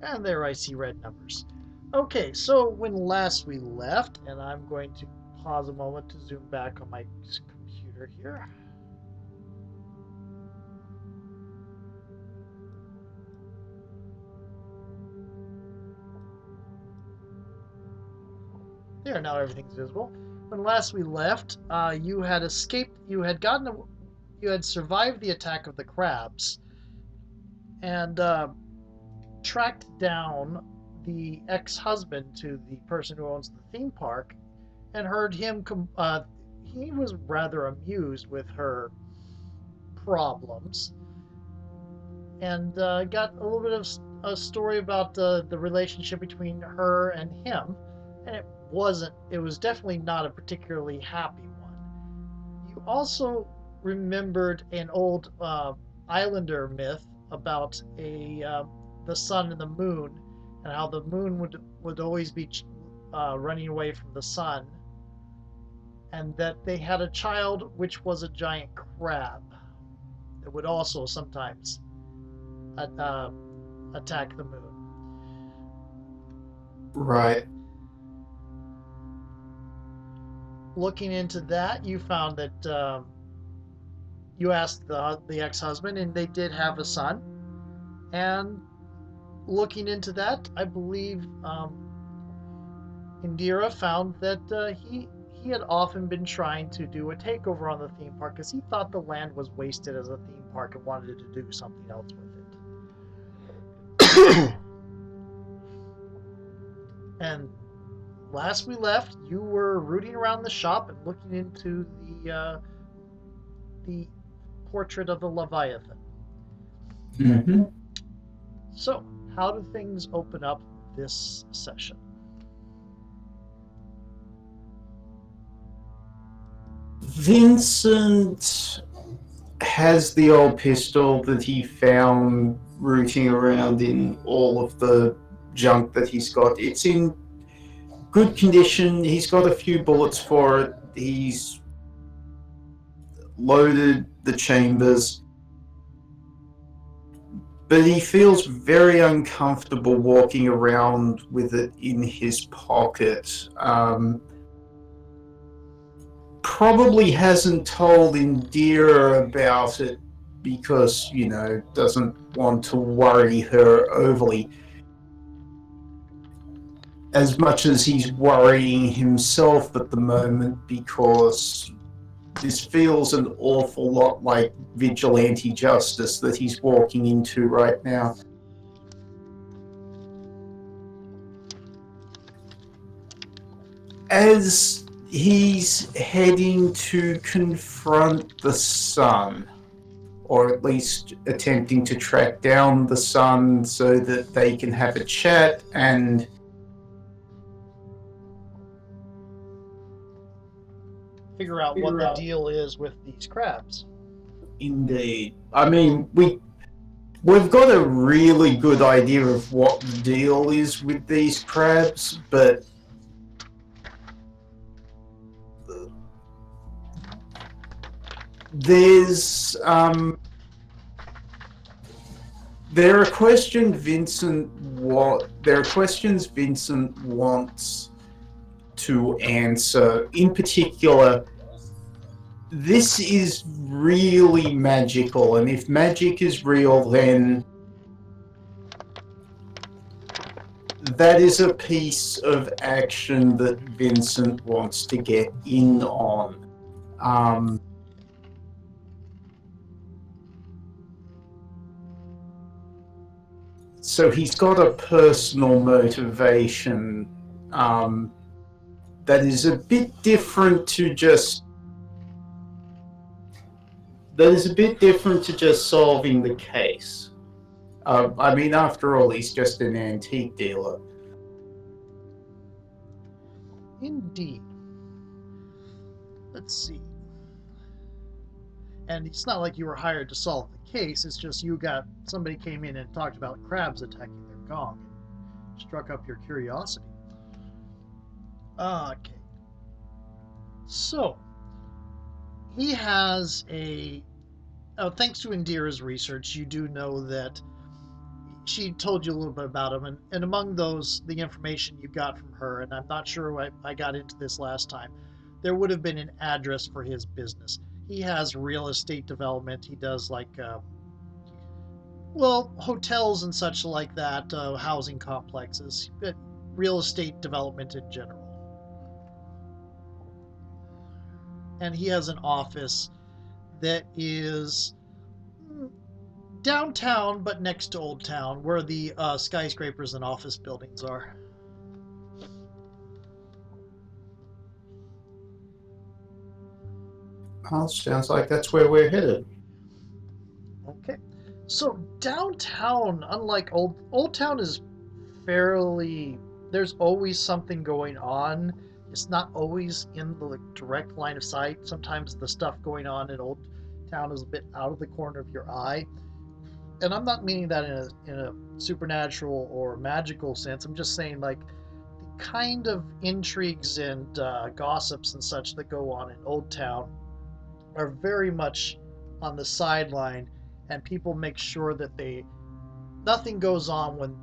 And there I see red numbers. Okay, so when last we left, and I'm going to pause a moment to zoom back on my computer here. There, now everything's visible. When last we left, you had escaped. You had survived the attack of the crabs, and tracked down the ex-husband to the person who owns the theme park, and heard him. He was rather amused with her problems, and got a little bit of a story about the relationship between her and him, and it was definitely not a particularly happy one. You also remembered an old Islander myth about the sun and the moon, and how the moon would always be running away from the sun, and that they had a child which was a giant crab that would also sometimes uh, attack the moon. Right. Looking into that, you found that you asked the ex-husband, and they did have a son. And looking into that, I believe Indira found that he had often been trying to do a takeover on the theme park because he thought the land was wasted as a theme park and wanted to do something else with it. And last we left, you were rooting around the shop and looking into the portrait of the Leviathan. Mm-hmm. So, how do things open up this session? Vincent has the old pistol that he found rooting around in all of the junk that he's got. It's in good condition. He's got a few bullets for it. He's loaded the chambers, but he feels very uncomfortable walking around with it in his pocket. Probably hasn't told Indira about it because, doesn't want to worry her overly, as much as he's worrying himself at the moment, because this feels an awful lot like vigilante justice that he's walking into right now. As he's heading to confront the sun, or at least attempting to track down the sun so that they can have a chat and Figure out what the deal is with these crabs. indeed. I mean, we've got a really good idea of what the deal is with these crabs, but there are questions Vincent wants to answer. In particular, this is really magical, and if magic is real, then that is a piece of action that Vincent wants to get in on. So he's got a personal motivation that is a bit different to just solving the case. I mean, after all, he's just an antique dealer. Indeed. Let's see. And it's not like you were hired to solve the case, it's just somebody came in and talked about crabs attacking their gong and struck up your curiosity. Okay. So, he has thanks to Indira's research, you do know that she told you a little bit about him, and among those, the information you got from her, and I'm not sure I got into this last time, there would have been an address for his business. He has real estate development. He does like, well, hotels and such like that, housing complexes, but real estate development in general. And he has an office that is downtown, but next to Old Town, where the skyscrapers and office buildings are. Well, sounds like that's where we're headed. Okay. So downtown, unlike Old Town, is fairly. There's always something going on. It's not always in the direct line of sight. Sometimes the stuff going on in Old Town is a bit out of the corner of your eye. And I'm not meaning that in a supernatural or magical sense. I'm just saying like the kind of intrigues and gossips and such that go on in Old Town are very much on the sideline, and people make sure that they nothing goes on when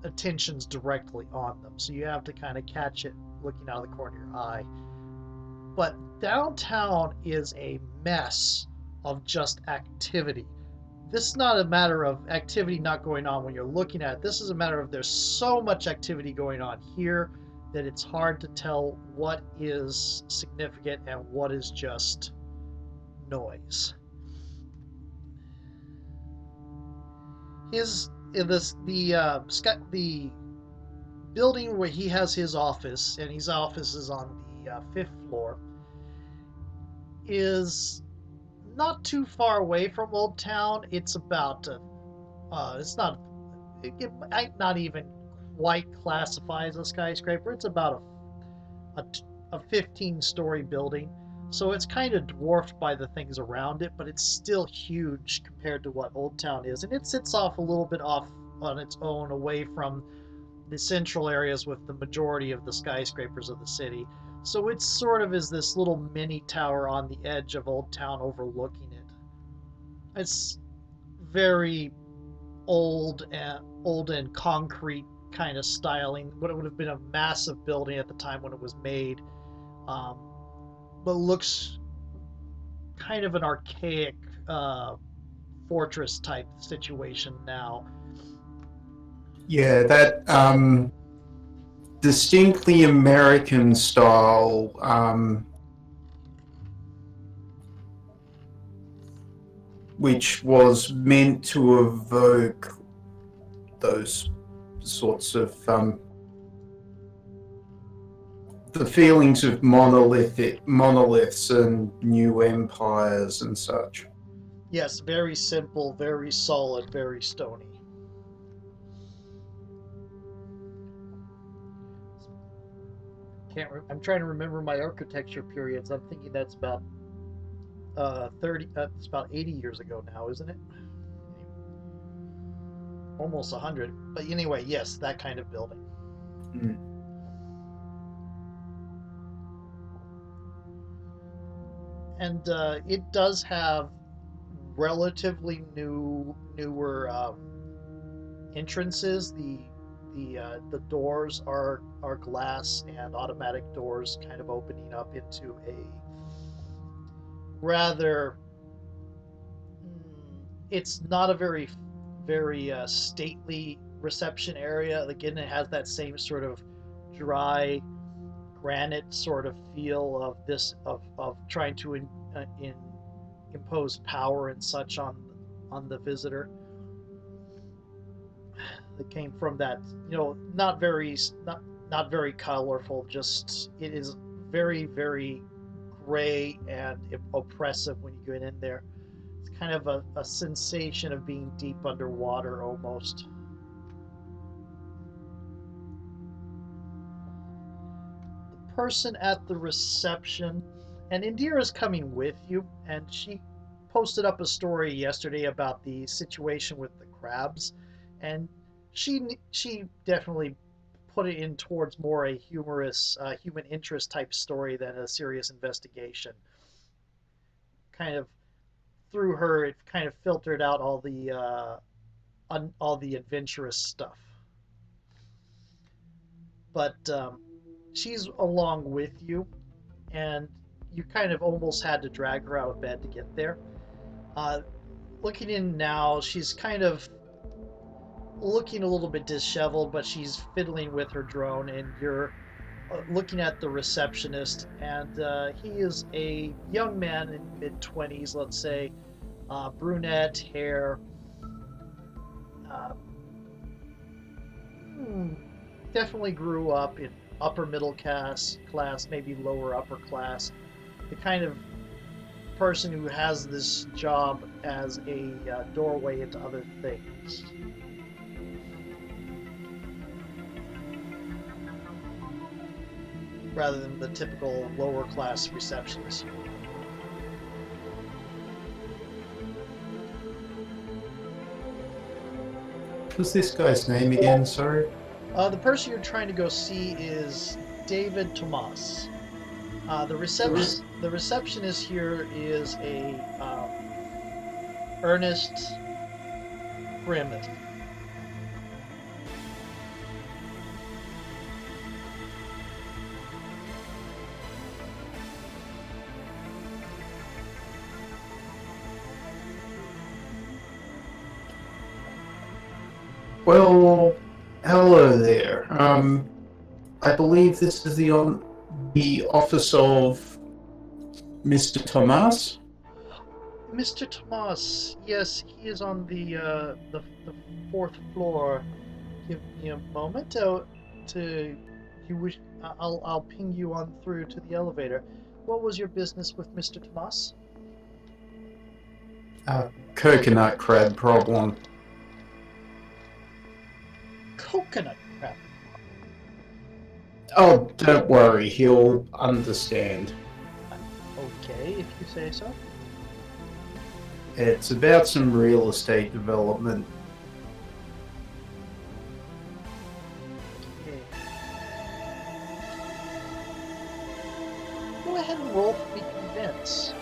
attention's directly on them. So you have to kind of catch it looking out of the corner of your eye. But downtown is a mess of just activity. This is not a matter of activity not going on when you're looking at it. This is a matter of there's so much activity going on here that it's hard to tell what is significant and what is just noise. His this the building where he has his office, and his office is on the fifth floor, is not too far away from Old Town. It's about it's not it might not even quite classify as a skyscraper. It's about a, a 15-story building. So it's kind of dwarfed by the things around it, but it's still huge compared to what Old Town is. And it sits off a little bit off on its own away from the central areas with the majority of the skyscrapers of the city. So it sort of is this little mini tower on the edge of Old Town overlooking it. It's very old and concrete kind of styling. What it would have been a massive building at the time when it was made, um, but looks kind of an archaic fortress type situation now. Yeah, that distinctly American style, which was meant to evoke those sorts of the feelings of monoliths and new empires and such. Yes, very simple, very solid, very stony. I'm trying to remember my architecture periods. I'm thinking that's about 30. It's about 80 years ago now, isn't it? Almost 100. But anyway, yes, that kind of building. Mm. And it does have relatively newer entrances. The doors are glass and automatic doors, kind of opening up into a rather. It's not a very stately reception area. Again, it has that same sort of dry granite sort of feel of of trying to impose power and such on the visitor. That came from that, not very colorful. Just it is very gray and oppressive when you get in there. It's kind of a sensation of being deep underwater almost. The person at the reception, and Indira's coming with you, and she posted up a story yesterday about the situation with the crabs, and she definitely put it in towards more a humorous human interest type story than a serious investigation. Kind of through her, it kind of filtered out all the on all the adventurous stuff. But she's along with you, and you kind of almost had to drag her out of bed to get there. Uh, Looking in now, she's kind of looking a little bit disheveled, but she's fiddling with her drone, and you're looking at the receptionist, and he is a young man in mid 20s, let's say, brunette hair. Uh, hmm, Definitely grew up in upper middle class, maybe lower upper class. The kind of person who has this job as a doorway into other things. Rather than the typical lower class receptionist. What's this guy's name again? Sorry. The person you're trying to go see is David Tomas. The receptionist here is a Ernest Grimmett. Well, hello there. I believe this is the office of Mr. Tomas. Mr. Tomas, yes, he is on the fourth floor. Give me a moment to you wish. I'll ping you on through to the elevator. What was your business with Mr. Tomas? Coconut crab problem. Coconut crab. Oh, don't worry, he'll understand. Okay, if you say so. It's about some real estate development. Okay. Go ahead and roll for me convince.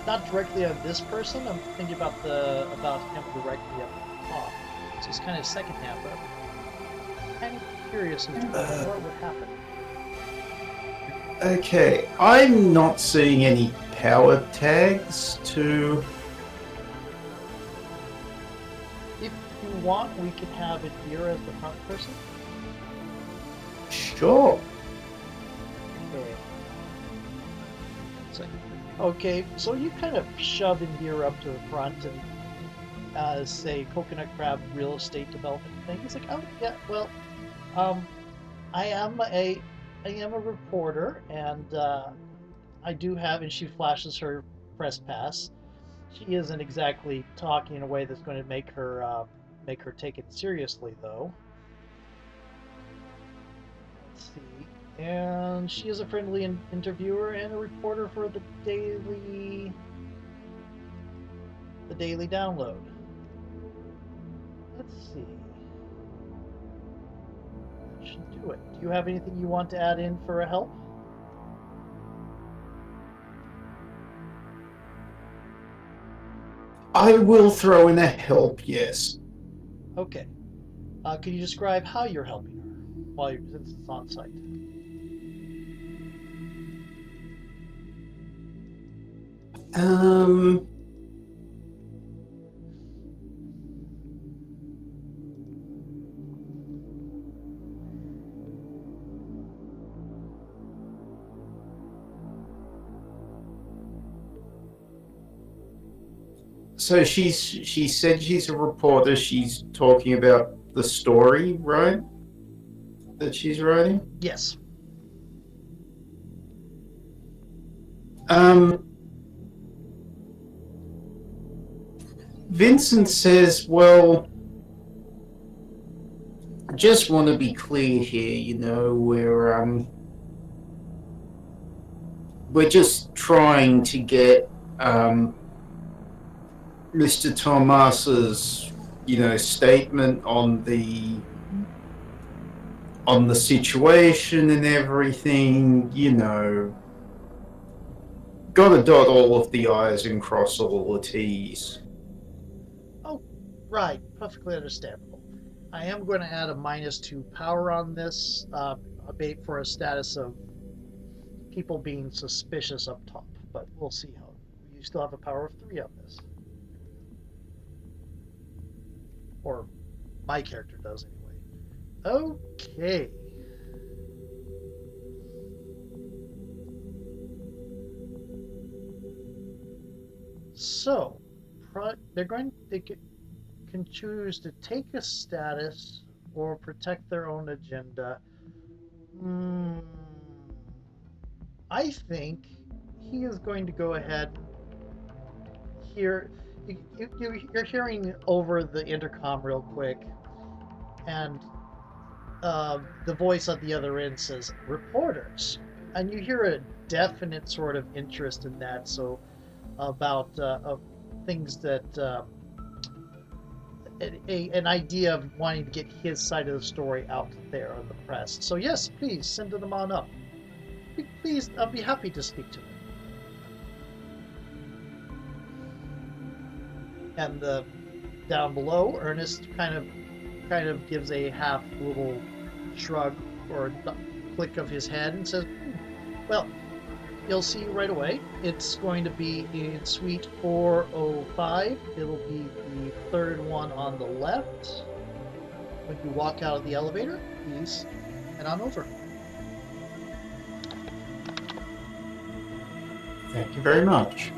Not directly on this person. I'm thinking about him directly up top. So it's kind of second half, but I'm kind of curious as to what would happen. Okay, I'm not seeing any power tags to... If you want, we can have it here as the front person. Sure. Okay. Okay, so you kind of shove Indira up to the front and say coconut crab real estate development thing. It's like, oh yeah, well, I am a reporter, and I do have, and she flashes her press pass. She isn't exactly talking in a way that's going to make her take it seriously, though. Let's see. And she is a friendly interviewer and a reporter for the Daily Download. Let's see. That should do it. Do you have anything you want to add in for a help? I will throw in a help, yes. Okay. Can you describe how you're helping her since it's on site? So she said she's a reporter. She's talking about the story, right? That she's writing? Yes. Vincent says, well, I just want to be clear here, we're just trying to get Mr. Tomas's, statement on the situation and everything, Gotta dot all of the I's and cross all the T's. Right, perfectly understandable. I am going to add a -2 power on this, a bait for a status of people being suspicious up top, but we'll see how. You still have a power of 3 on this. Or my character does anyway. Okay. So, they can choose to take a status or protect their own agenda. Mm, I think he is going to go ahead here. You're hearing over the intercom real quick, and the voice at the other end says reporters, and you hear a definite sort of interest in that. So about things that an idea of wanting to get his side of the story out there on the press. So yes, please send them on up. Please, I'll be happy to speak to them. And down below, Ernest kind of gives a half little shrug or click of his head and says, "Well, you'll see right away. It's going to be in Suite 405. It'll be the third one on the left. When you walk out of the elevator, please head on over." Thank you very much.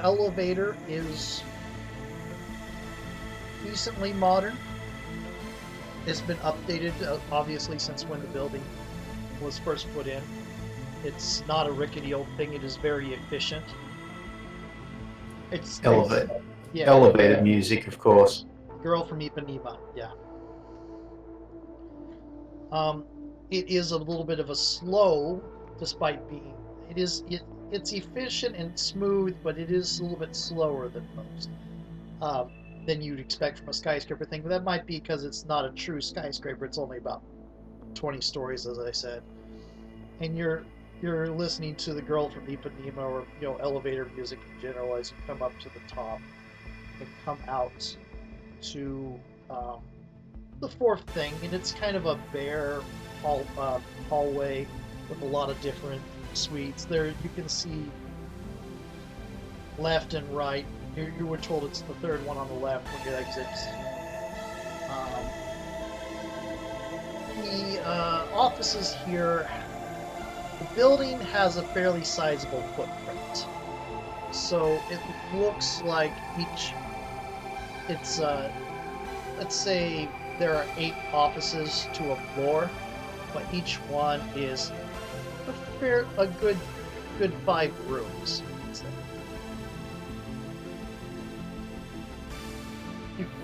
Elevator is decently modern. It's been updated, obviously, since when the building was first put in. It's not a rickety old thing. It is very efficient. It's yeah, Elevated music, of course. Girl from Ipanema, yeah. Um, it is a little bit of a slow, despite being it's efficient and smooth, but it is a little bit slower than most. Than you'd expect from a skyscraper thing. But that might be because it's not a true skyscraper. It's only about 20 stories, as I said. And you're listening to the Girl from Ipanema, or elevator music in general, as you come up to the top and come out to the fourth thing, and it's kind of a bare hallway with a lot of different suites. There you can see left and right. You were told it's the third one on the left when you exit. The offices here, the building has a fairly sizable footprint. So it looks like let's say there are 8 offices to a floor, but each one is a good 5 rooms.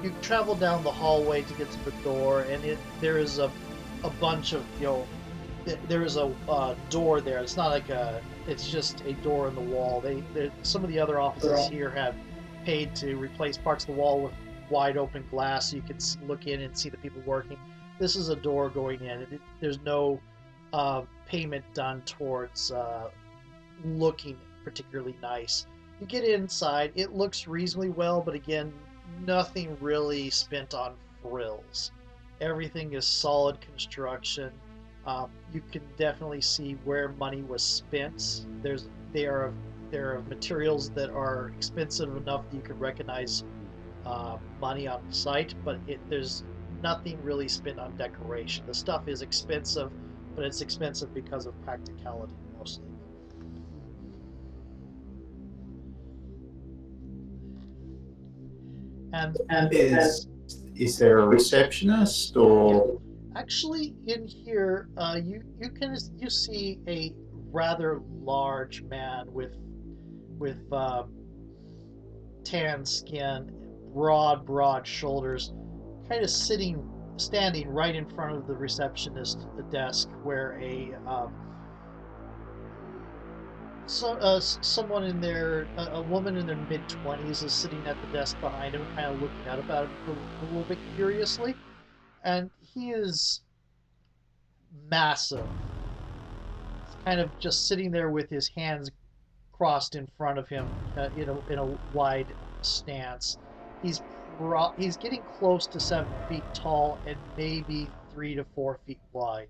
You travel down the hallway to get to the door, and there is a bunch of there is a door there. It's not like it's just a door in the wall. Some of the other offices here have paid to replace parts of the wall with wide open glass so you can look in and see the people working. This is a door going in. There's no payment done towards looking particularly nice. You get inside, it looks reasonably well, but again, nothing really spent on frills. Everything is solid construction. You can definitely see where money was spent. There are materials that are expensive enough that you can recognize money on site, but there's nothing really spent on decoration. The stuff is expensive, but it's expensive because of practicality mostly. And Is there a receptionist or? Actually, in here, you see a rather large man with tan skin, broad shoulders, kind of standing right in front of the receptionist desk, where someone in a woman in their mid-20s is sitting at the desk behind him, kind of looking out about him a little bit curiously, and he is massive. He's kind of just sitting there with his hands crossed in front of him in a wide stance. He's he's getting close to 7 feet tall and maybe 3 to 4 feet wide.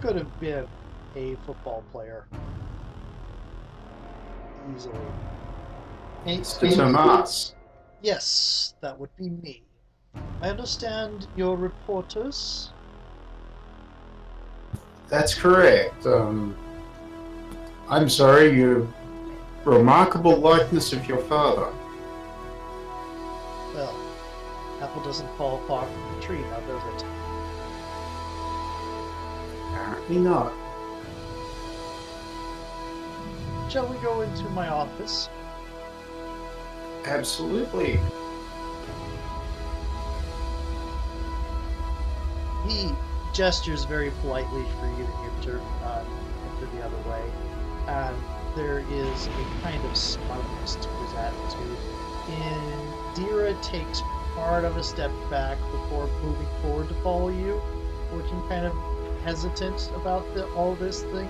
Could have been a football player easily. Mr. Tomas. Yes, that would be me. I understand you're reporters. That's correct. I'm sorry, your remarkable likeness of your father. Well, apple doesn't fall far from the tree, now does it? Apparently not. Shall we go into my office? Absolutely. He gestures very politely for you to enter the other way, and there is a kind of smugness to his attitude. Indira takes part of a step back before moving forward to follow you, looking kind of hesitant about all this thing.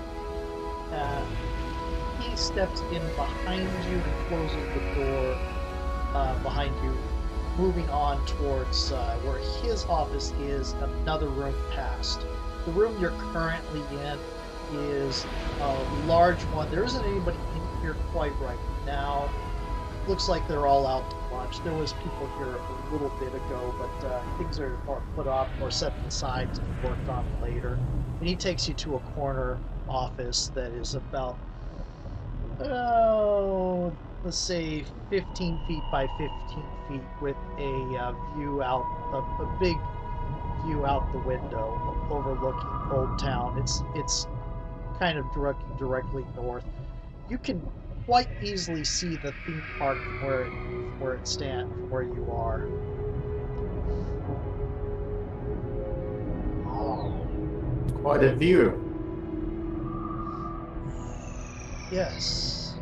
He steps in behind you and closes the door behind you, moving on towards where his office is, another room past. The room you're currently in is a large one. There isn't anybody in here quite right now. Looks like they're all out to lunch. There was people here a little bit ago, but things are put off or set aside to be worked on later. And he takes you to a corner office that is about, let's say 15 feet by 15 feet with a view out, a big view out the window overlooking Old Town. It's kind of directly north. You can quite easily see the theme park from where it stands, from where you are. Quite a view. Yes.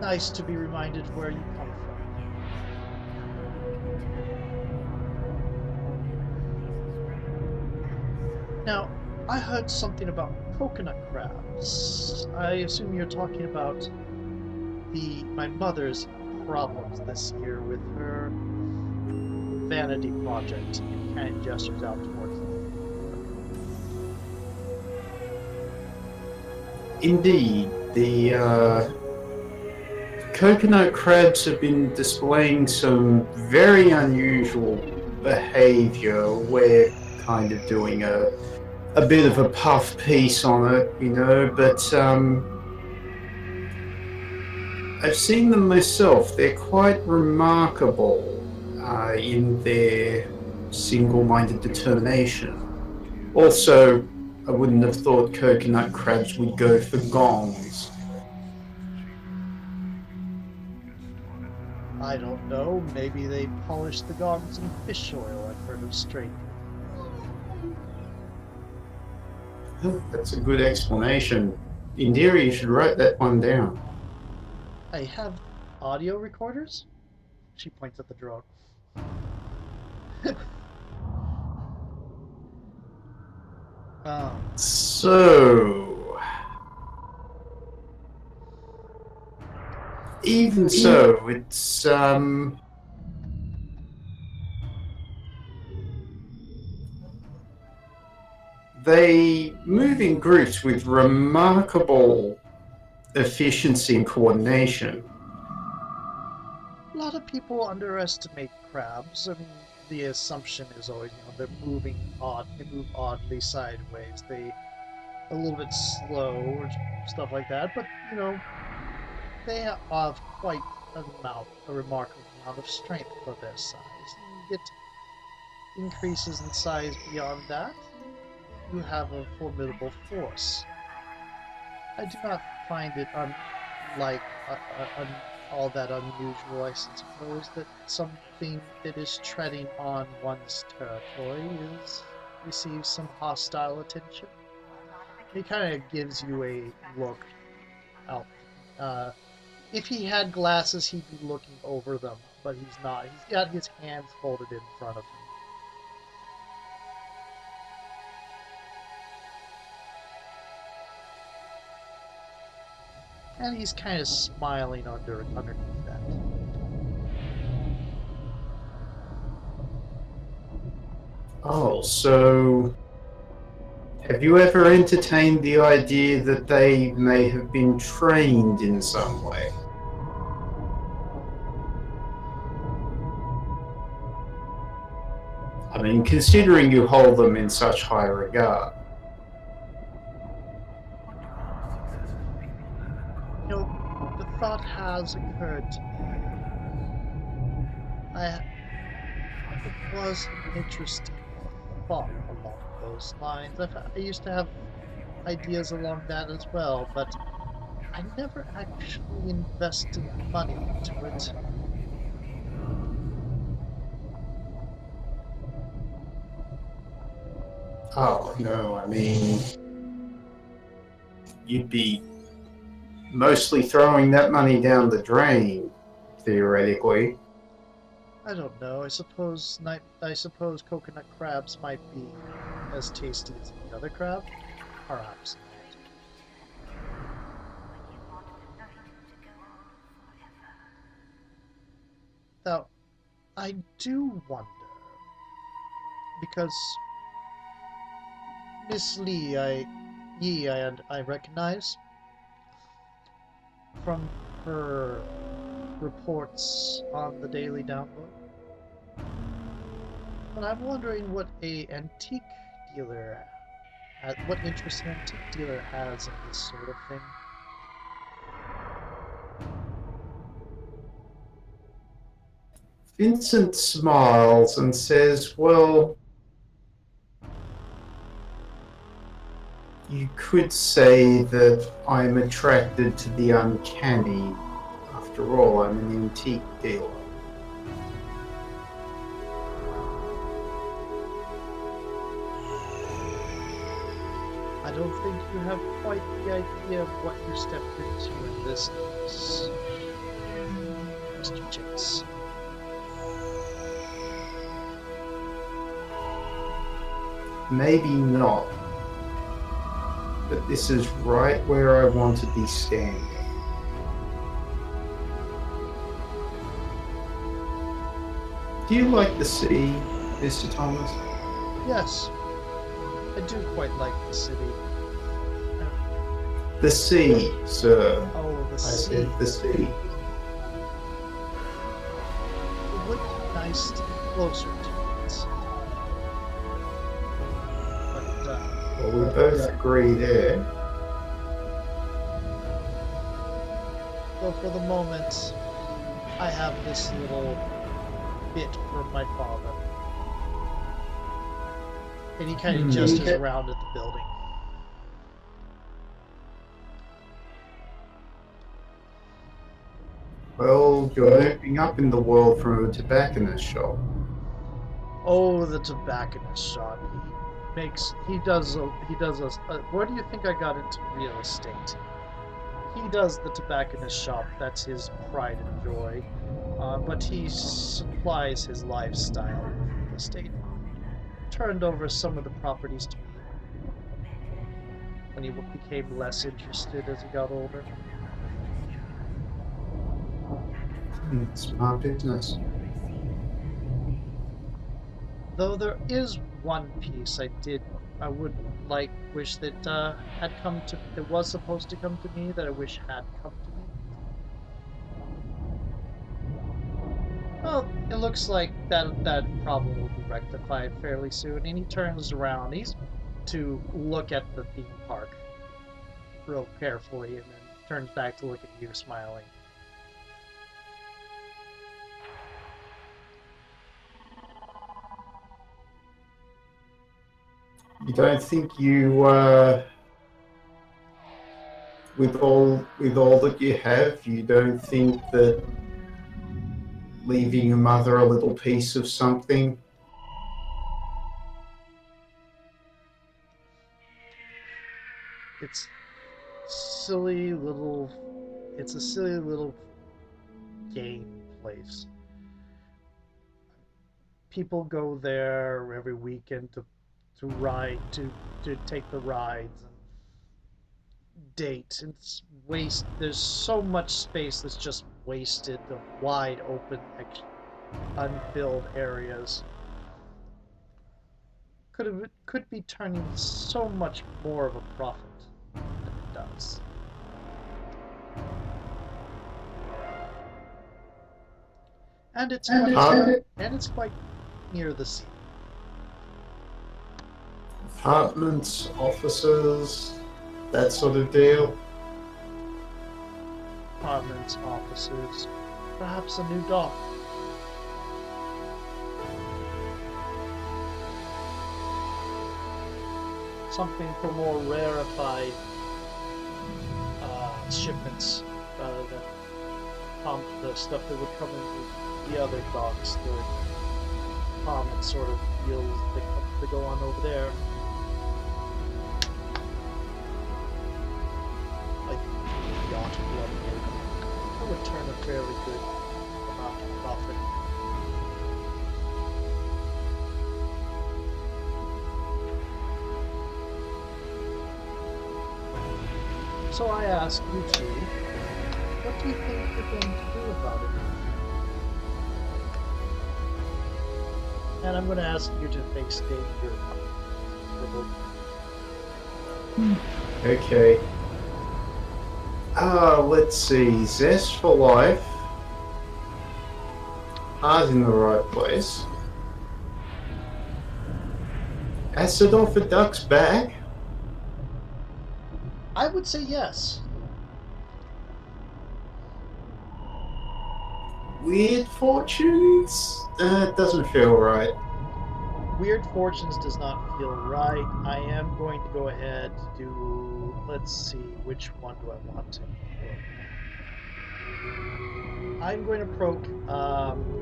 Nice to be reminded where you come from. Now, I heard something about coconut crabs. I assume you're talking about my mother's problems this year with her vanity project, and kind of gestures out towards them. Indeed, the coconut crabs have been displaying some very unusual behavior. We're kind of doing a bit of a puff piece on it, you know, but I've seen them myself. They're quite remarkable in their single-minded determination. Also, I wouldn't have thought coconut crabs would go for gongs. I don't know, maybe they polish the gongs in fish oil. I've heard of strange. That's a good explanation. Indira, you should write that one down. I have audio recorders? She points at the drone. So, even so, it's they move in groups with remarkable efficiency and coordination. A lot of people underestimate crabs. I mean, the assumption is always, they're moving odd. They move oddly sideways. They a little bit slow or stuff like that. But they have quite a remarkable amount of strength for their size. And you get increases in size beyond that, you have a formidable force. I do not find it all that unusual, I suppose, that something that is treading on one's territory receives some hostile attention. He kind of gives you a look out. If he had glasses, he'd be looking over them, but he's not. He's got his hands folded in front of him. And he's kind of smiling underneath that. Oh, so have you ever entertained the idea that they may have been trained in some way? I mean, considering you hold them in such high regard. You know, the thought has occurred to me. It was an interesting thought along those lines. I used to have ideas along that as well, but I never actually invested money into it. Oh, no, I mean, you'd be mostly throwing that money down the drain, theoretically. I don't know. I suppose coconut crabs might be as tasty as any other crab. Perhaps not. Now, I do wonder because Miss I recognize from her reports on the daily download. But I'm wondering what interest an antique dealer has in this sort of thing. Vincent smiles and says, well, you could say that I'm attracted to the uncanny. After all, I'm an antique dealer. I don't think you have quite the idea of what you stepped into in this case, Mr. Chase. Maybe not, but this is right where I want to be standing. Do you like the sea, Mr. Thomas? Yes, I do quite like the city. The sea, sir. Oh, the I sea. said the sea. It would be nice to be closer to it. But, Well, we both agree there. though for the moment, I have this little bit from my father. And he kind of gestures around at the building. Well, you're moving up in the world from a tobacconist shop. Oh, the tobacconist shop. He does us. Where do you think I got into real estate? He does the tobacconist shop. That's his pride and joy. But he supplies his lifestyle with real estate. Turned over some of the properties to me when he became less interested as he got older. Smart business. Though there is one piece I would wish that that was supposed to come to me, that I wish had come to me. Well, it looks like that problem will be rectified fairly soon, and he turns around. He's to look at the theme park real carefully, and then turns back to look at you, smiling. You don't think you, with all that you have, you don't think that leaving your mother a little piece of something? It's silly little. It's a silly little game place. People go there every weekend to take the rides and date. It's waste. There's so much space that's just wasted of wide open, unfilled areas. Could be turning so much more of a profit than it does. And it's quite near the sea. Apartments, offices, that sort of deal. Apartments, offices, perhaps a new dock. Something for more rarefied shipments rather than the stuff that would come in the other docks, the common sort of deals that go on over there. Like yacht blooding, that would turn a fairly good amount of profit. So I ask you two, what do you think you're going to do about it? And I'm going to ask you to make state your Okay. Let's see. Zest for life. Heart in the right place. Acid off a duck's back. I would say yes. Weird fortunes? Doesn't feel right. Weird Fortunes does not feel right. I am going to go ahead to do, let's see, which one do I want to probe? I'm going to probe,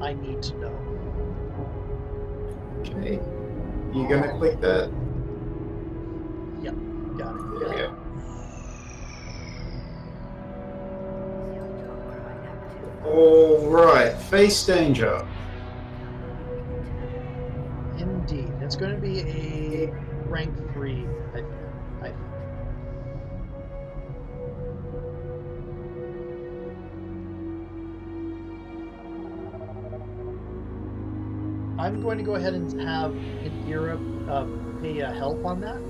I need to know. Okay. You gonna click that? Yep, got it. There we go. Alright, face danger. Indeed. It's going to be a rank 3, I think. I'm going to go ahead and have Indira pay a help on that.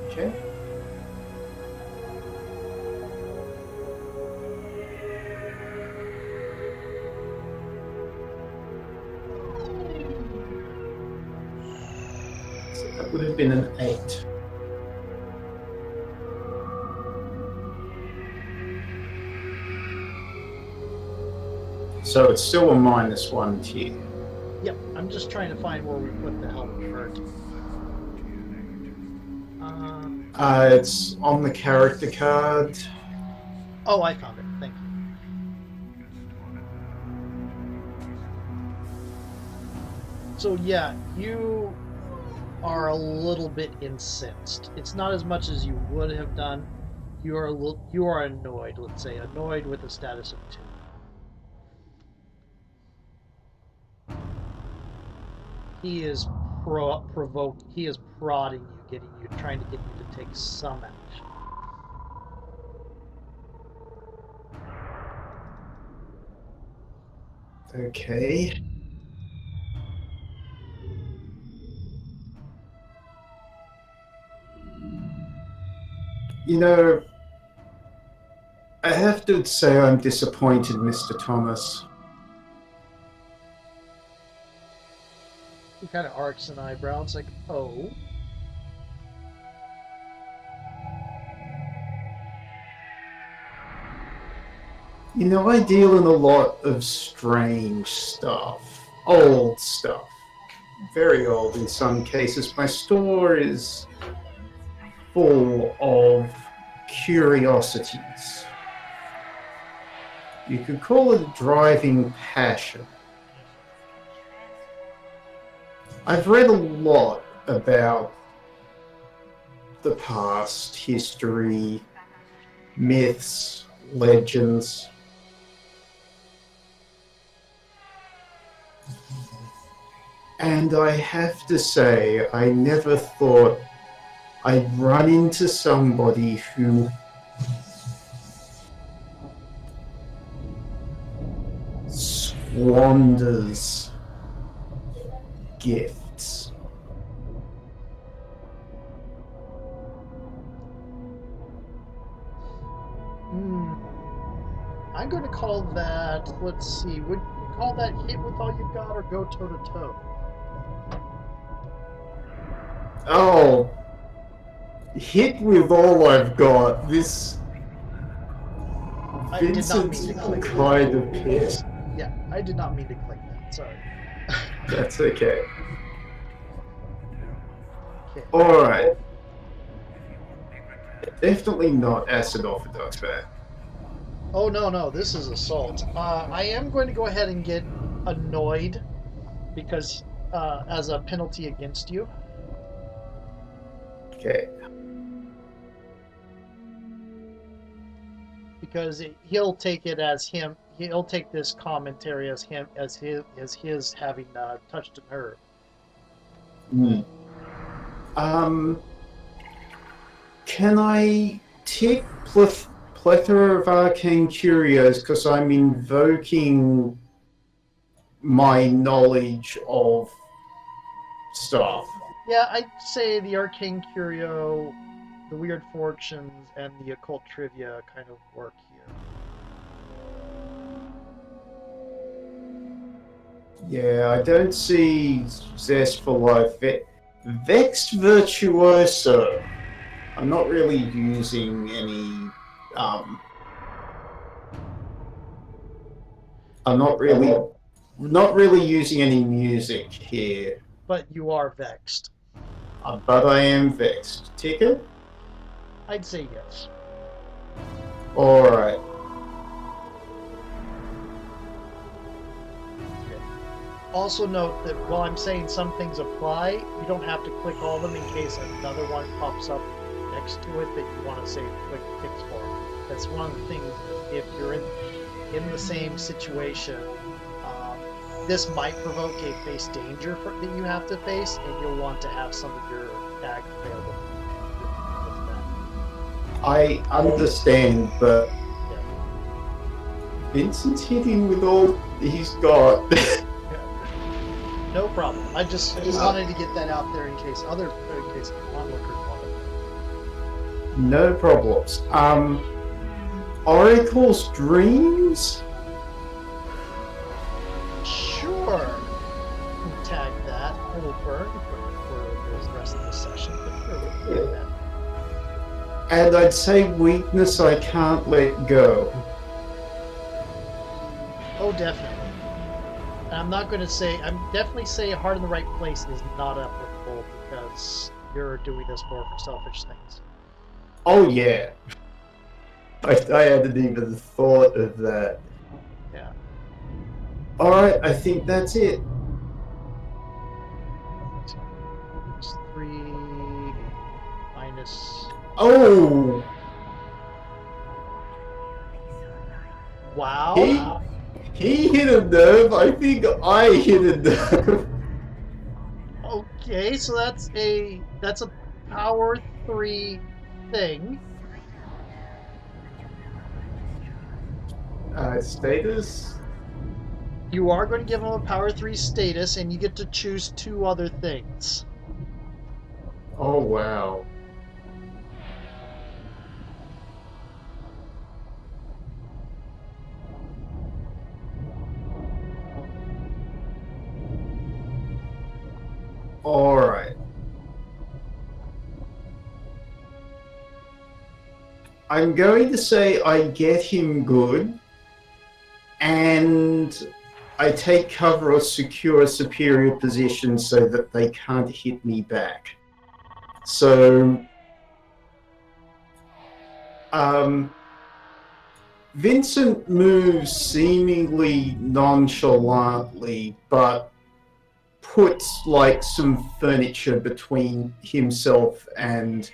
Okay. So that would have been an 8. So it's still a -1 tier. Yep, I'm just trying to find where we put the help hurt. It's on the character card. Oh, I found it. Thank you. So yeah, you are a little bit incensed. It's not as much as you would have done. You are annoyed. Let's say annoyed with a status of 2. He is He is prodding you, trying to get you to take some action. Okay. You know, I have to say I'm disappointed, Mr. Thomas. He kind of arcs an eyebrow. It's like, oh. You know, I deal in a lot of strange stuff. Old stuff. Very old in some cases. My store is full of curiosities. You could call it a driving passion. I've read a lot about the past, history, myths, legends. And I have to say, I never thought I run into somebody who squanders gifts. I'm going to call that, let's see, would you call that hit with all you've got or go toe to toe? Oh, hit with all I've got. This I did not mean Vincent's to click kind that. of pissed. Yeah, I did not mean to click that. Sorry. That's okay. Okay. Alright. Definitely not acid orthodox back. Oh, no, this is assault. I am going to go ahead and get annoyed because as a penalty against you. Okay. Because he'll take it as him. He'll take this commentary as him as his having touched a nerve. Can I take plethora of arcane curios because I'm invoking my knowledge of stuff? Yeah, I'd say the arcane curio, the weird fortunes, and the occult trivia kind of work here. Yeah, I don't see zest for life. Vexed virtuoso. I'm not really using any. I'm not really using any music here. But you are vexed. But I am vexed. Ticket? I'd say yes. Alright. Okay. Also note that while I'm saying some things apply, you don't have to click all of them in case another one pops up next to it that you want to say quick fix for. That's one of the things. If you're in the same situation, this might provoke a face danger that you have to face, and you'll want to have some of your tag available. I understand, but Yeah. Vincent's hitting with all he's got. No problem. I just wanted to get that out there in case onlookers want it. No problems. Oracle's Dreams? Sure. Tag that. It'll burn for the rest of the session, but sure, we can do that. And I'd say weakness I can't let go. Oh, definitely. And I'm not going to say, I'm definitely say heart in the right place is not applicable because you're doing this more for selfish things. Oh, yeah. I hadn't even thought of that. Yeah. Alright, I think that's it. It's 3 minus. Oh! Wow. He hit a nerve. I think I hit a nerve. Okay, so that's a power 3 thing. Status? You are going to give him a power 3 status, and you get to choose 2 other things. Oh, wow. Alright. I'm going to say I get him good, and I take cover or secure a superior position so that they can't hit me back. So, Vincent moves seemingly nonchalantly, but puts like some furniture between himself and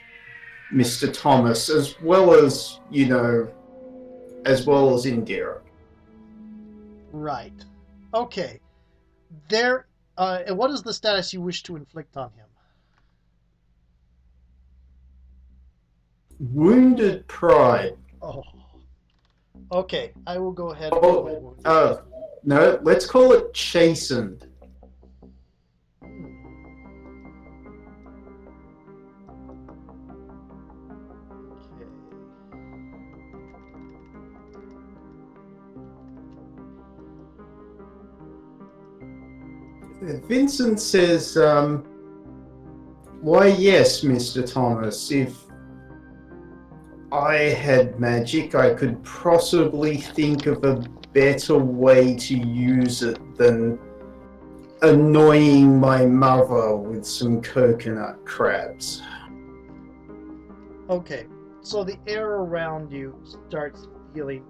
Mr. Thomas, as well as, as well as Indira. Right. Okay. There. And what is the status you wish to inflict on him? Wounded pride. Oh. Okay, I will go ahead and Oh, roll wounded. no, let's call it chastened. Okay. Vincent says, why, yes, Mr. Thomas, if I had magic, I could possibly think of a better way to use it than annoying my mother with some coconut crabs. Okay, so the air around you starts feeling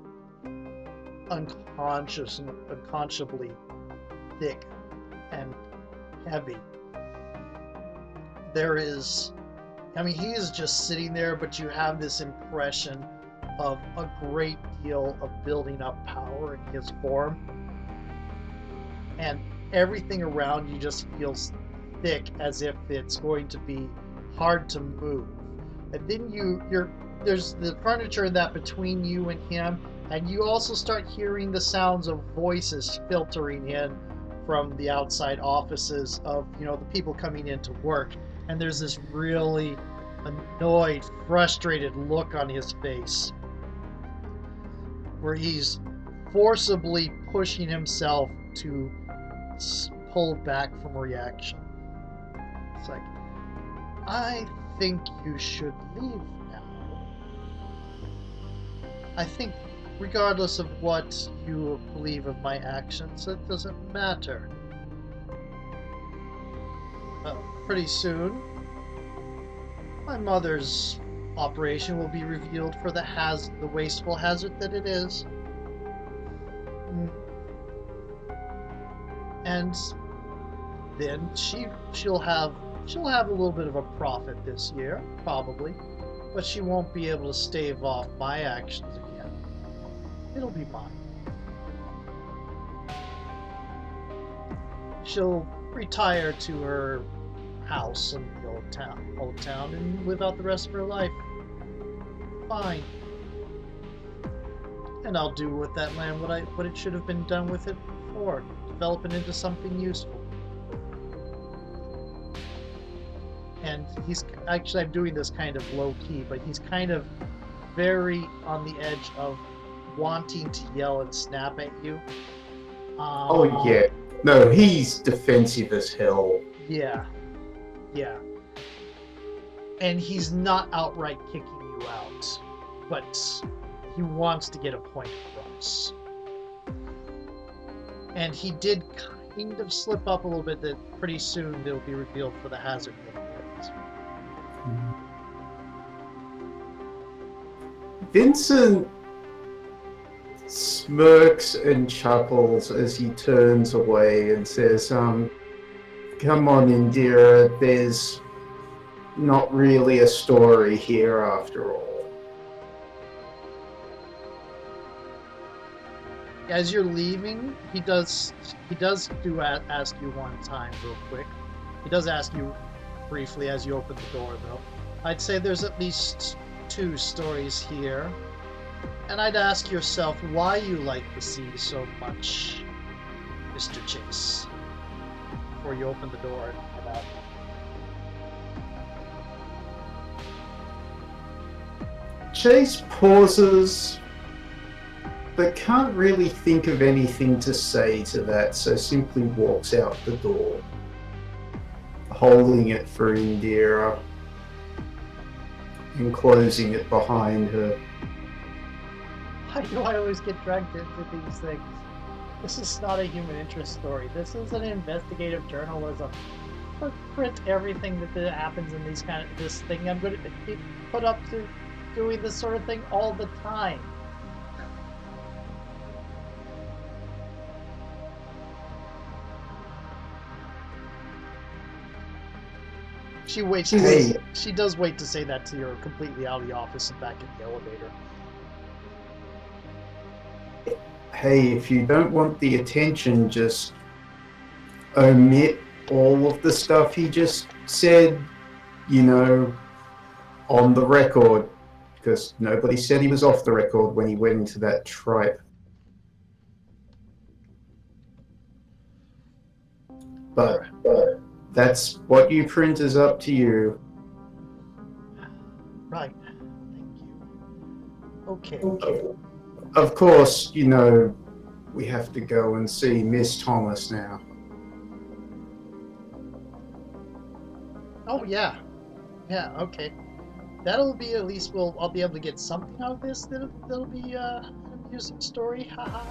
unconsciously thick and heavy. There is, I mean, he is just sitting there, but you have this impression of a great deal of building up power in his form. And everything around you just feels thick as if it's going to be hard to move. And then there's the furniture that between you and him, and you also start hearing the sounds of voices filtering in from the outside offices of, the people coming in to work. And there's this really annoyed, frustrated look on his face where he's forcibly pushing himself to pull back from reaction. It's like, I think you should leave now. I think, regardless of what you believe of my actions, it doesn't matter. Pretty soon, my mother's operation will be revealed for the wasteful hazard that it is. And then she'll have a little bit of a profit this year, probably, but she won't be able to stave off my actions again. It'll be mine. She'll retire to her house in the old town and live out the rest of her life. Fine. And I'll do with that land what it should have been done with it before, develop it into something useful. And I'm doing this kind of low key, but he's kind of very on the edge of wanting to yell and snap at you. Oh, yeah. No, he's defensive as hell. Yeah. And he's not outright kicking you out, but he wants to get a point across. And he did kind of slip up a little bit that pretty soon they'll be revealed for the hazard that he is. Vincent smirks and chuckles as he turns away and says, come on, Indira, there's not really a story here after all. As you're leaving, he does ask you one time real quick. He does ask you briefly as you open the door, though. I'd say there's at least 2 stories here. And I'd ask yourself why you like the sea so much, Mr. Chase, before you open the door and head out. Chase pauses, but can't really think of anything to say to that, so simply walks out the door, holding it for Indira and closing it behind her. Why do I always get dragged into these things? This is not a human interest story. This is an investigative journalism. Print everything that happens in this thing. I'm going to be put up to doing this sort of thing all the time. She does wait to say that to you, completely out of the office and back in the elevator. Hey, if you don't want the attention, just omit all of the stuff he just said, on the record. because nobody said he was off the record when he went into that tribe. But that's what you print is up to you. Right. Thank you. Okay. Of course, you know, we have to go and see Miss Thomas now. Oh yeah. Yeah. Okay. That'll be at least I'll be able to get something out of this. That'll be an amusing story. Haha.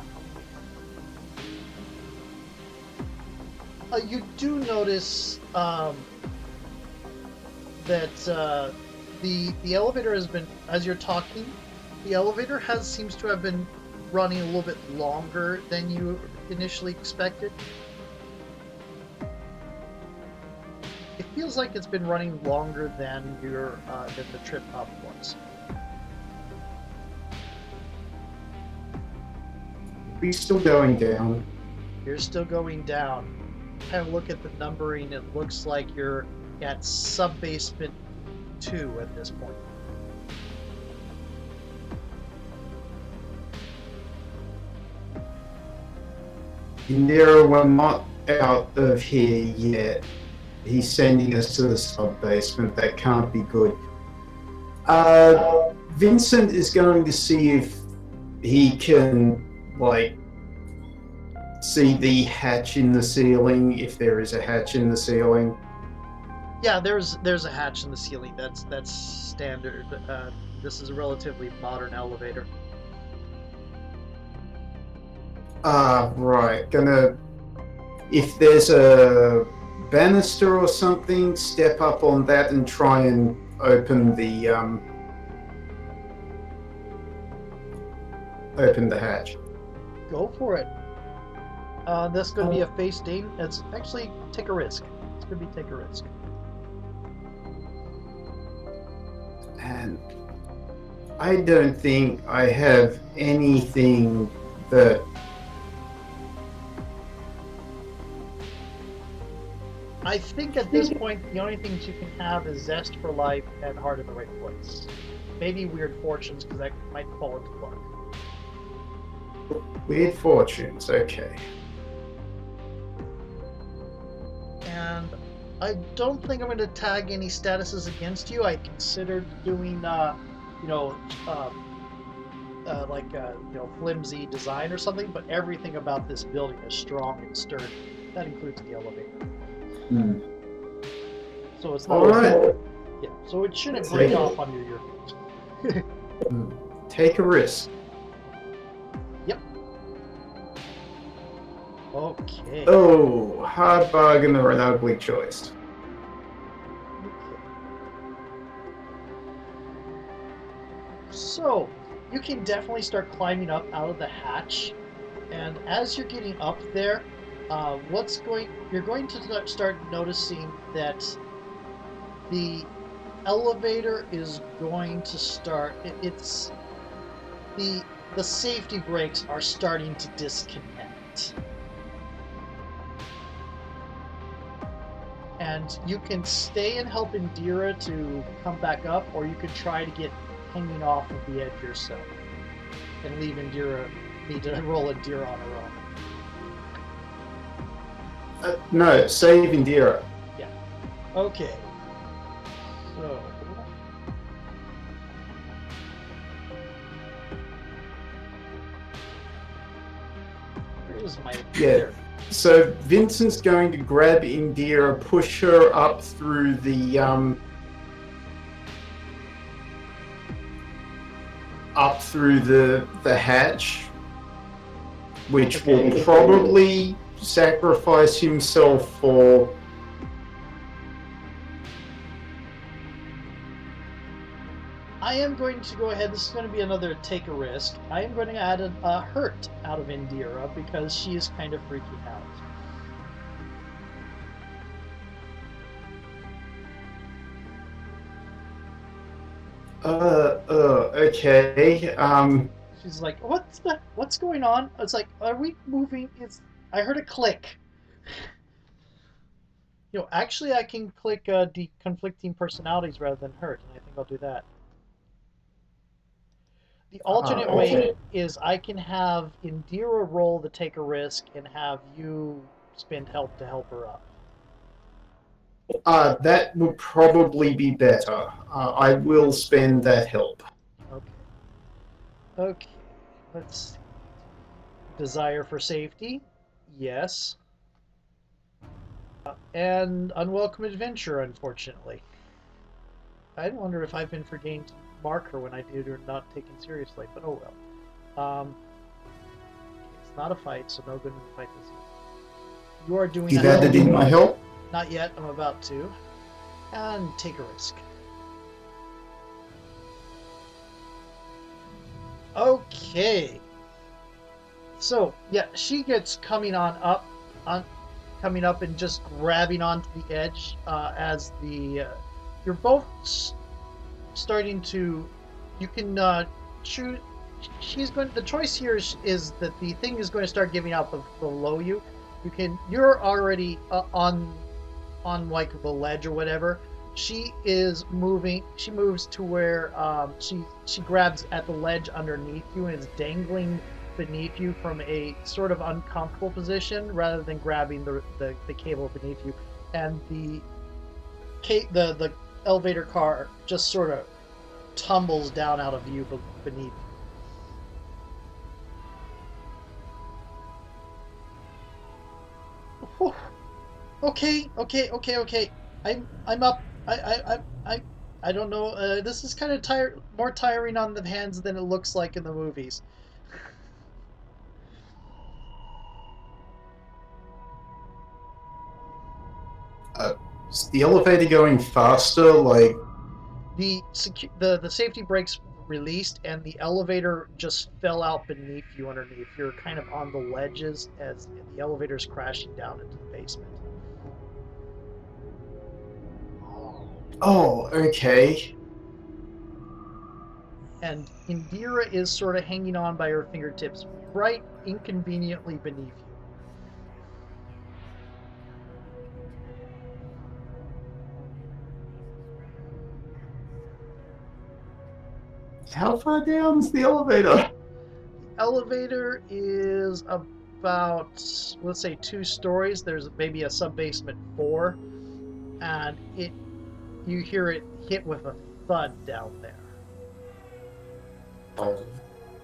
You do notice that the elevator has been, as you're talking, the elevator seems to have been running a little bit longer than you initially expected. It feels like it's been running longer than than the trip up was. We're still going down. You're still going down. Kind of look at the numbering. It looks like you're at sub-basement 2 at this point. No, we're not out of here yet. He's sending us to the sub-basement. That can't be good. Vincent is going to see if he can, like, see the hatch in the ceiling, if there is a hatch in the ceiling. Yeah, there's a hatch in the ceiling. That's standard. This is a relatively modern elevator. Right. If there's a banister or something, step up on that and try and open the hatch. Go for it. That's going to be a face ding. It's actually take a risk. It's going to be take a risk. And I don't think I have anything that... I think at this point, the only things you can have is Zest for Life and Heart in the Right Place. Maybe Weird Fortunes, because that might fall into luck. Weird Fortunes, okay. And I don't think I'm going to tag any statuses against you. I considered doing, flimsy design or something, but everything about this building is strong and sturdy. That includes the elevator. So it's not. All right. Yeah. So it shouldn't break off under your feet. Take a risk. Yep. Okay. Oh, hard bargain or an ugly choice. So you can definitely start climbing up out of the hatch, and as you're getting up there, you're going to start noticing that the elevator is going to start. It's the safety brakes are starting to disconnect, and you can stay and help Indira to come back up, or you could try to get hanging off of the edge yourself and leave Indira need to roll Indira on her own. No, save Indira. Yeah. Okay. So. Where's my. Yeah. So Vincent's going to grab Indira, push her up through the hatch, which will probably sacrifice himself for... I am going to go ahead. This is going to be another take a risk. I am going to add a hurt out of Indira because she is kind of freaking out. Okay. She's like, what's going on? It's like, are we moving? I heard a click. Actually, I can click conflicting personalities rather than hurt, and I think I'll do that. The alternate way Okay. is I can have Indira roll to take a risk and have you spend help to help her up. That would probably be better. I will spend that help. Okay. Okay. Let's see. Desire for safety? Yes. And unwelcome adventure, unfortunately. I wonder if I've been forgetting to mark her when I did or not taken seriously, but oh well. It's not a fight, so no good in the fight this evening. You are doing You've a added in my help? Not yet, I'm about to. And take a risk. Okay. So, yeah, she gets coming up and just grabbing onto the edge as you're both starting to. You can choose. She's going. The choice here is that the thing is going to start giving out below you. You're already on like the ledge or whatever. She is moving. She moves to where she grabs at the ledge underneath you and is dangling beneath you from a sort of uncomfortable position rather than grabbing the cable beneath you, and the elevator car just sort of tumbles down out of view beneath. Whew. Okay. I'm up. I don't know. This is kind of more tiring on the hands than it looks like in the movies. Is the elevator going faster? Like, The safety brakes released and the elevator just fell out beneath you underneath. You're kind of on the ledges as the elevator's crashing down into the basement. oh, okay. And Indira is sort of hanging on by her fingertips, right inconveniently beneath you. How far down's the elevator? Elevator is about, let's say, 2 stories. There's maybe a sub basement 4, and you hear it hit with a thud down there. Oh,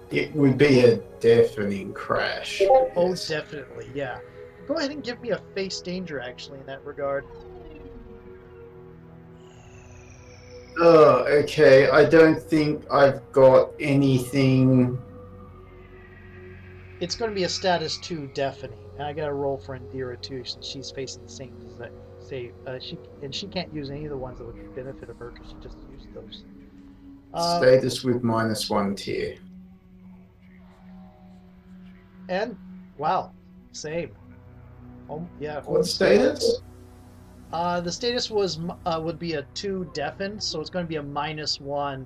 it would be a deafening crash. Oh, Yes. definitely, yeah. Go ahead and give me a face danger, actually, in that regard. Oh, okay. I don't think I've got anything. It's going to be a status 2 deafening, and I got to roll for Indira too, since she's facing the same say. She can't use any of the ones that would benefit of her because she just used those. Status with -1 tier. And wow, same. Oh yeah. What status? The status would be a 2 deafened, so it's going to be a -1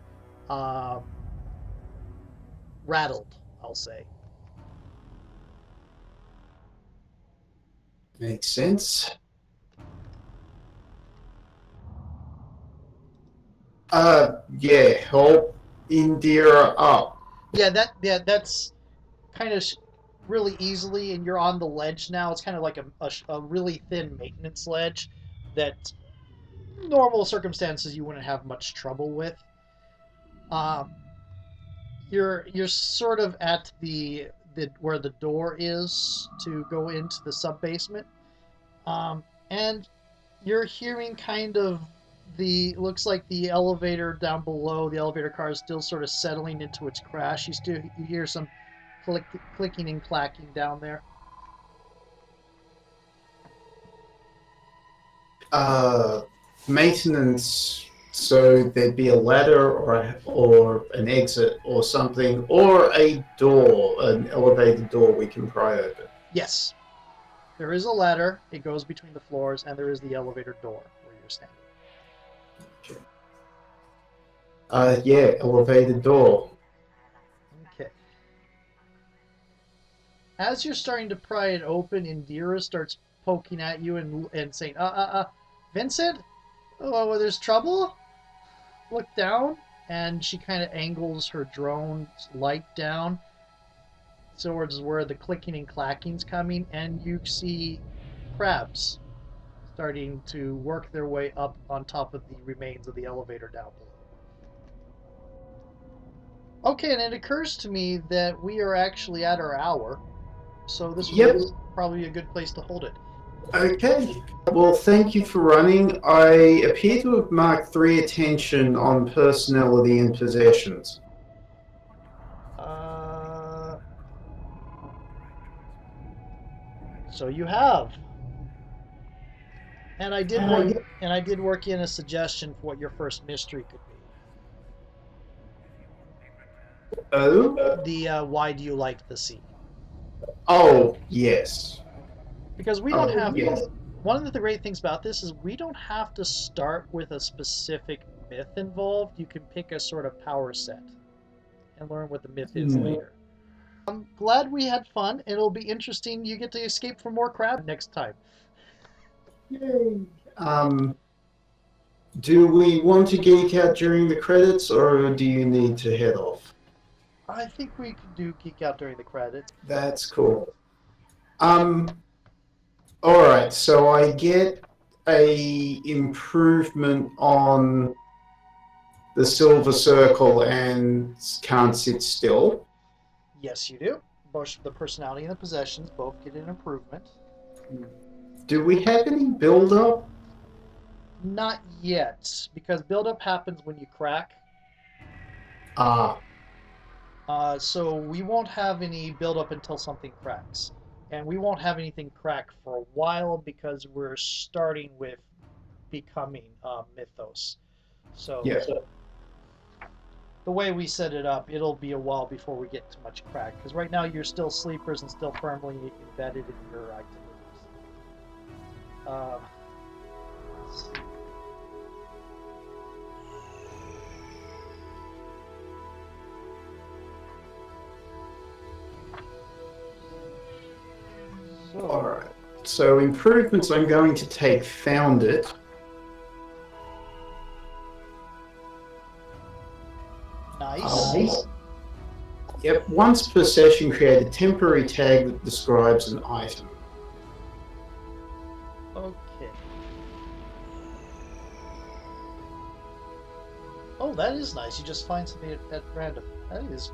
rattled, I'll say. Makes sense. Yeah, help Indira up. Yeah, that's kind of really easily, and you're on the ledge now. It's kind of like a really thin maintenance ledge that normal circumstances you wouldn't have much trouble with. Um, you're sort of at the where the door is to go into the sub basement, and you're hearing kind of looks like the elevator down below. The elevator car is still sort of settling into its crash. You hear some clicking and clacking down there. Maintenance. So there'd be a ladder or an exit or something, or a door, an elevator door we can pry open. Yes, there is a ladder. It goes between the floors, and there is the elevator door where you're standing. Yeah, elevator door. Okay. As you're starting to pry it open, Indira starts poking at you and saying, Vincent? Oh, well, there's trouble? Look down. and she kind of angles her drone's light down towards where the clicking and clacking's coming, and you see crabs starting to work their way up on top of the remains of the elevator down below. Okay, and it occurs to me that we are actually at our hour, so this Yep. was probably a good place to hold it. Okay. Well, thank you for running. I appear to have marked 3 attention on personality and possessions. So you have, and I did work in a suggestion for what your first mystery could Oh? be. The why do you like the sea? Oh, yes. Because we don't have. Yes. One of the great things about this is we don't have to start with a specific myth involved. You can pick a sort of power set and learn what the myth is later. I'm glad we had fun. It'll be interesting. You get to escape from more crab next time. Yay. Do we want to geek out during the credits, or do you need to head off? I think we could do geek out during the credits. That's cool. Alright, so I get a improvement on the silver circle and can't sit still. Yes, you do. Both the personality and the possessions both get an improvement. Do we have any build-up? Not yet, because buildup happens when you crack. So we won't have any buildup until something cracks. And we won't have anything crack for a while because we're starting with becoming Mythos. So Yeah. the way we set it up, it'll be a while before we get too much crack. Because right now you're still sleepers and still firmly embedded in your activities. Let's see. Alright, so improvements I'm going to take found it. Nice. Yep, once per session create a temporary tag that describes an item. Okay. Oh, that is nice. You just find something at random. That is.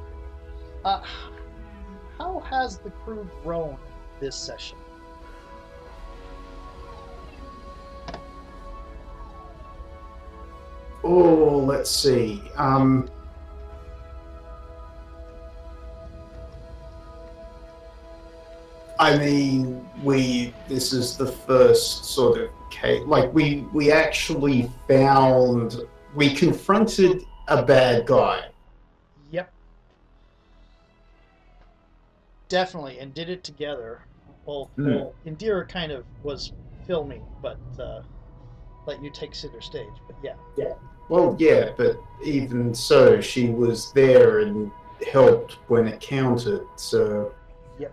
How has the crew grown this session? Oh, let's see. I mean, this is the first sort of case, like we actually we confronted a bad guy. Yep. Definitely, and did it together. Well, Indira kind of was filming, but let you take center stage, but yeah. Well, yeah, but even so, she was there and helped when it counted, so... Yep.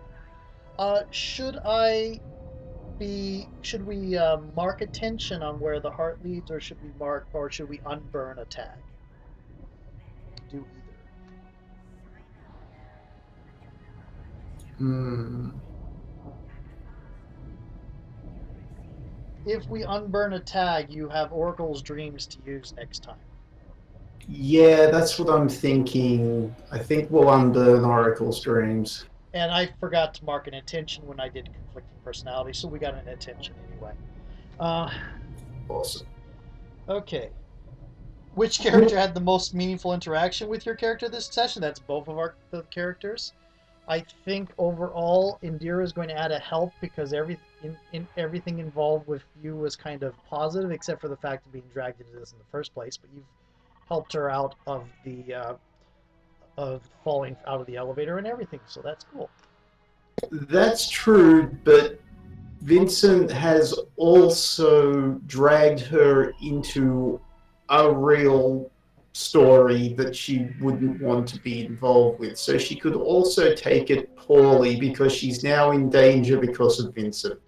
Should we mark attention on where the heart leads, or should we unburn a tag? Do either. If we unburn a tag, you have Oracle's Dreams to use next time. Yeah, that's what I'm thinking. I think we'll unburn Oracle's Dreams. And I forgot to mark an attention when I did conflicting personality, so we got an attention anyway. Awesome. Okay. Which character had the most meaningful interaction with your character this session? That's both of the characters. I think overall, Indira is going to add a help because everything involved with you was kind of positive, except for the fact of being dragged into this in the first place. But you've helped her out of falling out of the elevator and everything, so that's cool. That's true, but Vincent has also dragged her into a real story that she wouldn't want to be involved with. So she could also take it poorly because she's now in danger because of Vincent.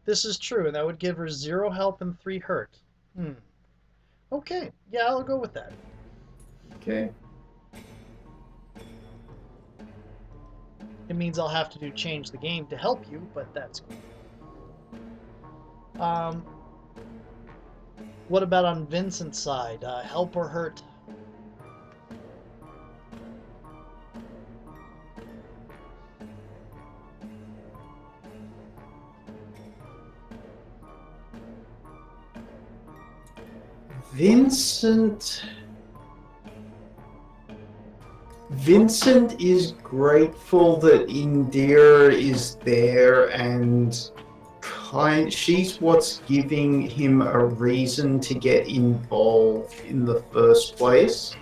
This is true, and that would give her 0 help and 3 hurt. Okay, yeah, I'll go with that. Okay. It means I'll have to change the game to help you, but that's cool. What about on Vincent's side? Help or hurt? Vincent is grateful that Indira is there, and she's what's giving him a reason to get involved in the first place.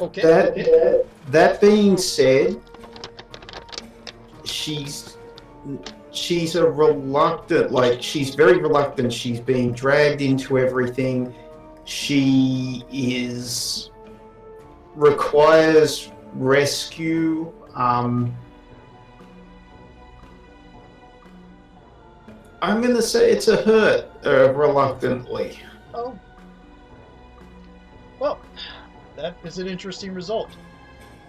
Okay. That being said, she's a reluctant, like, she's very reluctant. She's being dragged into everything. She requires rescue. I'm going to say it's a hurt, reluctantly. Oh. Well, that is an interesting result.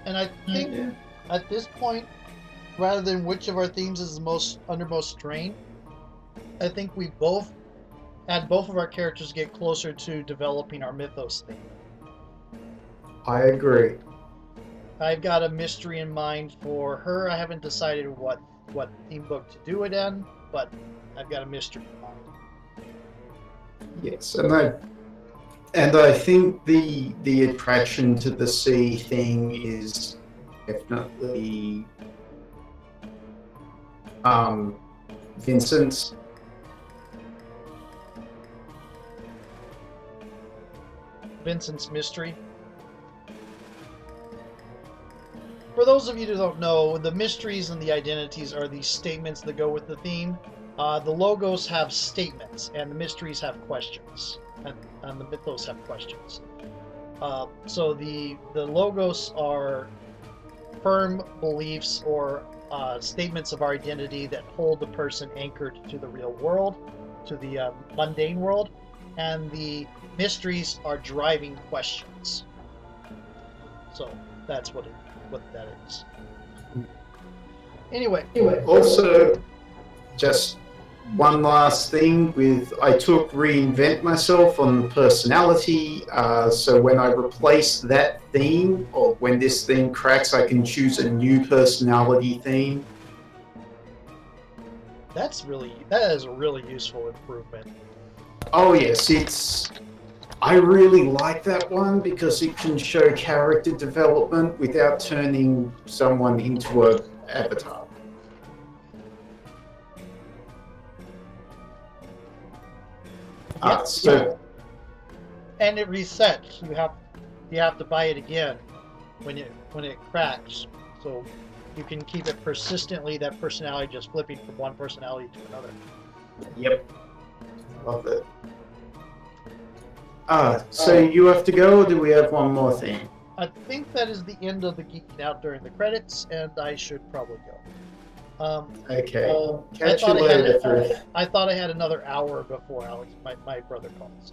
And I think at this point, rather than which of our themes is under most strain, I think we both of our characters get closer to developing our mythos theme. I agree. I've got a mystery in mind for her. I haven't decided what theme book to do it in, but I've got a mystery in mind. Yes, and I think the attraction to the sea thing is definitely Vincent's. Vincent's mystery. For those of you who don't know, the mysteries and the identities are these statements that go with the theme. The logos have statements, and the mysteries have questions, and the mythos have questions. So the logos are firm beliefs or statements of our identity that hold the person anchored to the real world, to the mundane world, and the mysteries are driving questions. So that's what that is. Anyway. Also, just one last thing I took reinvent myself on personality. So when I replace that theme, or when this theme cracks, I can choose a new personality theme. That is a really useful improvement. Oh yes, I really like that one because it can show character development without turning someone into an avatar. And it resets. You have to buy it again when it cracks. So you can keep it persistently, that personality just flipping from one personality to another. Yep. Love it. So you have to go, or do we have one more thing? I think that is the end of the geeking out during the credits, and I should probably go. Okay. Catch you later, Thryth. I thought I had another hour before Alex, my brother calls.